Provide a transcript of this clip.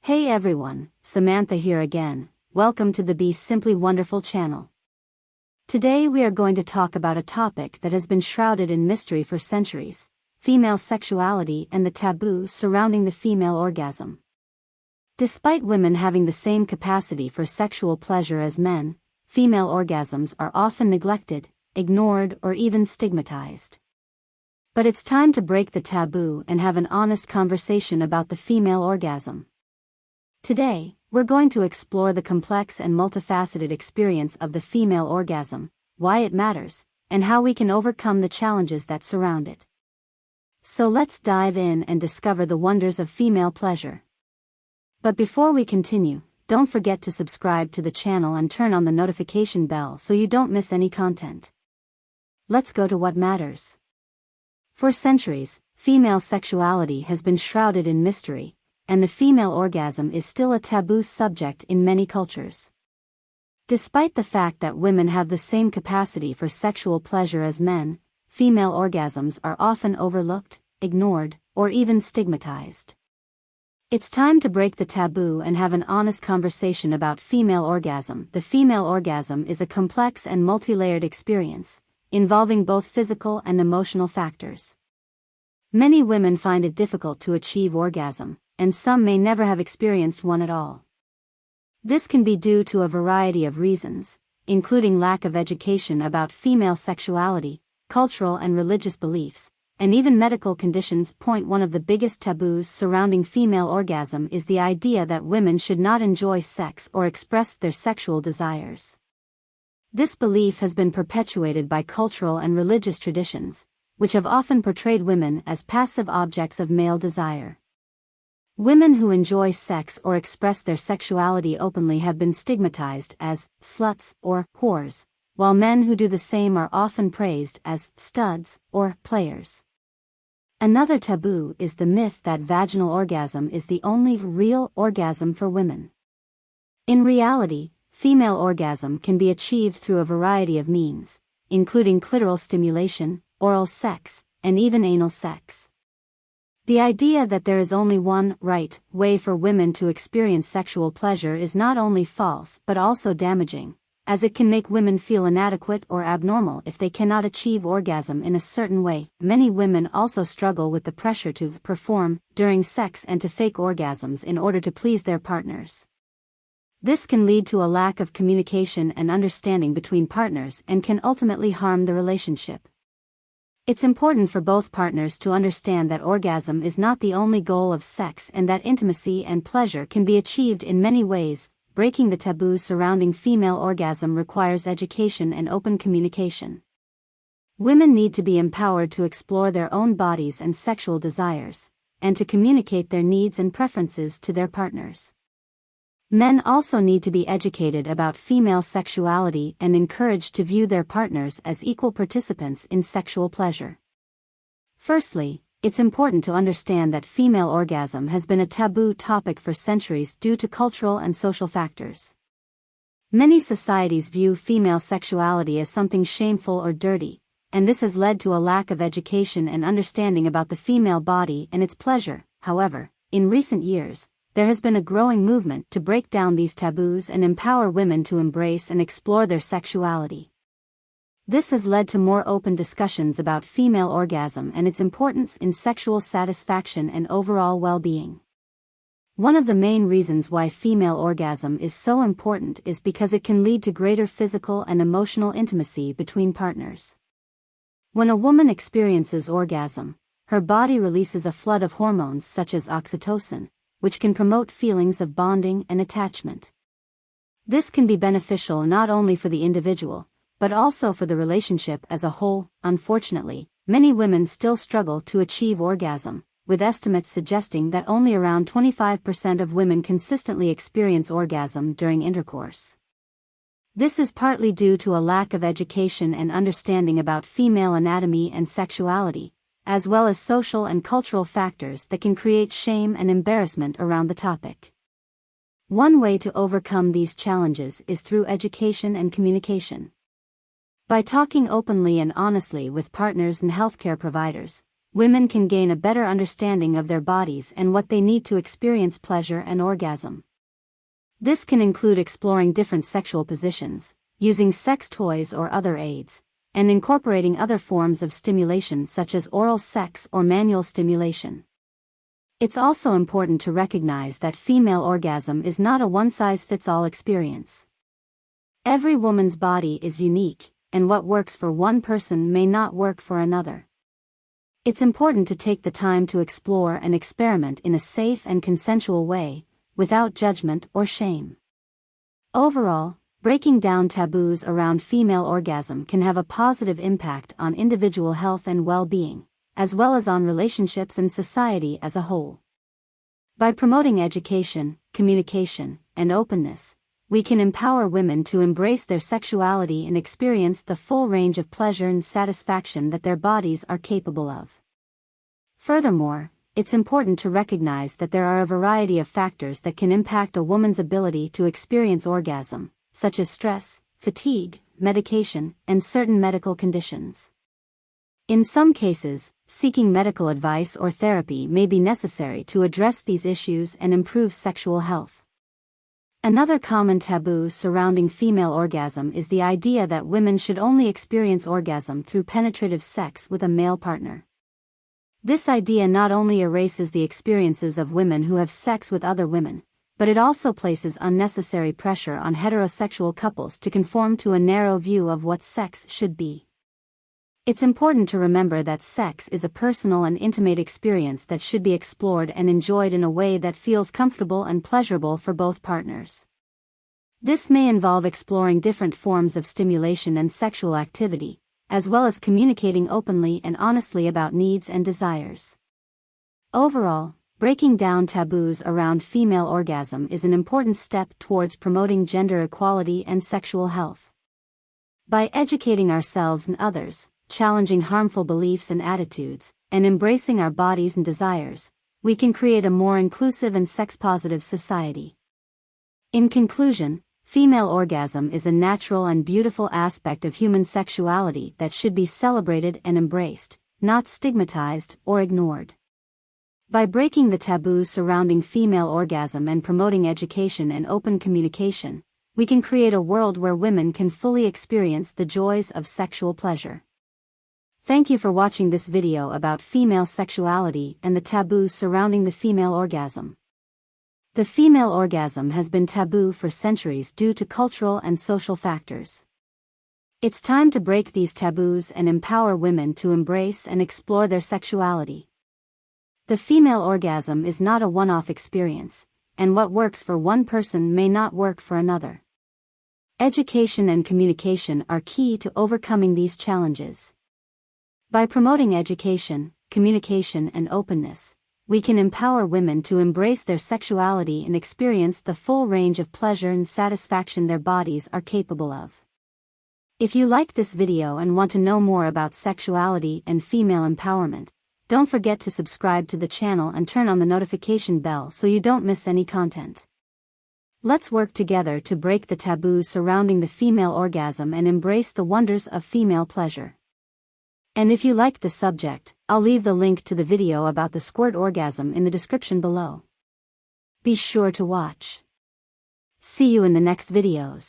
Hey everyone, Samantha here again. Welcome to the Be Simply Wonderful channel. Today we are going to talk about a topic that has been shrouded in mystery for centuries: female sexuality and the taboo surrounding the female orgasm. Despite women having the same capacity for sexual pleasure as men, female orgasms are often neglected, ignored, or even stigmatized. But it's time to break the taboo and have an honest conversation about the female orgasm. Today, we're going to explore the complex and multifaceted experience of the female orgasm, why it matters, and how we can overcome the challenges that surround it. So let's dive in and discover the wonders of female pleasure. But before we continue, don't forget to subscribe to the channel and turn on the notification bell so you don't miss any content. Let's go to what matters. For centuries, female sexuality has been shrouded in mystery, and the female orgasm is still a taboo subject in many cultures. Despite the fact that women have the same capacity for sexual pleasure as men, female orgasms are often overlooked, ignored, or even stigmatized. It's time to break the taboo and have an honest conversation about female orgasm. The female orgasm is a complex and multi-layered experience, involving both physical and emotional factors. Many women find it difficult to achieve orgasm, and some may never have experienced one at all. This can be due to a variety of reasons, including lack of education about female sexuality, cultural and religious beliefs, and even medical conditions. One of the biggest taboos surrounding female orgasm is the idea that women should not enjoy sex or express their sexual desires. This belief has been perpetuated by cultural and religious traditions, which have often portrayed women as passive objects of male desire. Women who enjoy sex or express their sexuality openly have been stigmatized as sluts or whores, while men who do the same are often praised as studs or players. Another taboo is the myth that vaginal orgasm is the only real orgasm for women. In reality, female orgasm can be achieved through a variety of means, including clitoral stimulation, oral sex, and even anal sex. The idea that there is only one right way for women to experience sexual pleasure is not only false but also damaging, as it can make women feel inadequate or abnormal if they cannot achieve orgasm in a certain way. Many women also struggle with the pressure to perform during sex and to fake orgasms in order to please their partners. This can lead to a lack of communication and understanding between partners and can ultimately harm the relationship. It's important for both partners to understand that orgasm is not the only goal of sex and that intimacy and pleasure can be achieved in many ways. Breaking the taboo surrounding female orgasm requires education and open communication. Women need to be empowered to explore their own bodies and sexual desires, and to communicate their needs and preferences to their partners. Men also need to be educated about female sexuality and encouraged to view their partners as equal participants in sexual pleasure. Firstly, it's important to understand that female orgasm has been a taboo topic for centuries due to cultural and social factors. Many societies view female sexuality as something shameful or dirty, and this has led to a lack of education and understanding about the female body and its pleasure. However, in recent years, there has been a growing movement to break down these taboos and empower women to embrace and explore their sexuality. This has led to more open discussions about female orgasm and its importance in sexual satisfaction and overall well-being. One of the main reasons why female orgasm is so important is because it can lead to greater physical and emotional intimacy between partners. When a woman experiences orgasm, her body releases a flood of hormones such as oxytocin, which can promote feelings of bonding and attachment. This can be beneficial not only for the individual, but also for the relationship as a whole. Unfortunately, many women still struggle to achieve orgasm, with estimates suggesting that only around 25% of women consistently experience orgasm during intercourse. This is partly due to a lack of education and understanding about female anatomy and sexuality, as well as social and cultural factors that can create shame and embarrassment around the topic. One way to overcome these challenges is through education and communication. By talking openly and honestly with partners and healthcare providers, women can gain a better understanding of their bodies and what they need to experience pleasure and orgasm. This can include exploring different sexual positions, using sex toys or other aids, and incorporating other forms of stimulation such as oral sex or manual stimulation. It's also important to recognize that female orgasm is not a one-size-fits-all experience. Every woman's body is unique, and what works for one person may not work for another. It's important to take the time to explore and experiment in a safe and consensual way, without judgment or shame. Overall, breaking down taboos around female orgasm can have a positive impact on individual health and well-being, as well as on relationships and society as a whole. By promoting education, communication, and openness, we can empower women to embrace their sexuality and experience the full range of pleasure and satisfaction that their bodies are capable of. Furthermore, it's important to recognize that there are a variety of factors that can impact a woman's ability to experience orgasm, such as stress, fatigue, medication, and certain medical conditions. In some cases, seeking medical advice or therapy may be necessary to address these issues and improve sexual health. Another common taboo surrounding female orgasm is the idea that women should only experience orgasm through penetrative sex with a male partner. This idea not only erases the experiences of women who have sex with other women, but it also places unnecessary pressure on heterosexual couples to conform to a narrow view of what sex should be. It's important to remember that sex is a personal and intimate experience that should be explored and enjoyed in a way that feels comfortable and pleasurable for both partners. This may involve exploring different forms of stimulation and sexual activity, as well as communicating openly and honestly about needs and desires. Overall, breaking down taboos around female orgasm is an important step towards promoting gender equality and sexual health. By educating ourselves and others, challenging harmful beliefs and attitudes, and embracing our bodies and desires, we can create a more inclusive and sex-positive society. In conclusion, female orgasm is a natural and beautiful aspect of human sexuality that should be celebrated and embraced, not stigmatized or ignored. By breaking the taboo surrounding female orgasm and promoting education and open communication, we can create a world where women can fully experience the joys of sexual pleasure. Thank you for watching this video about female sexuality and the taboos surrounding the female orgasm. The female orgasm has been taboo for centuries due to cultural and social factors. It's time to break these taboos and empower women to embrace and explore their sexuality. The female orgasm is not a one-off experience, and what works for one person may not work for another. Education and communication are key to overcoming these challenges. By promoting education, communication, and openness, we can empower women to embrace their sexuality and experience the full range of pleasure and satisfaction their bodies are capable of. If you like this video and want to know more about sexuality and female empowerment, don't forget to subscribe to the channel and turn on the notification bell so you don't miss any content. Let's work together to break the taboos surrounding the female orgasm and embrace the wonders of female pleasure. And if you like the subject, I'll leave the link to the video about the squirt orgasm in the description below. Be sure to watch. See you in the next videos.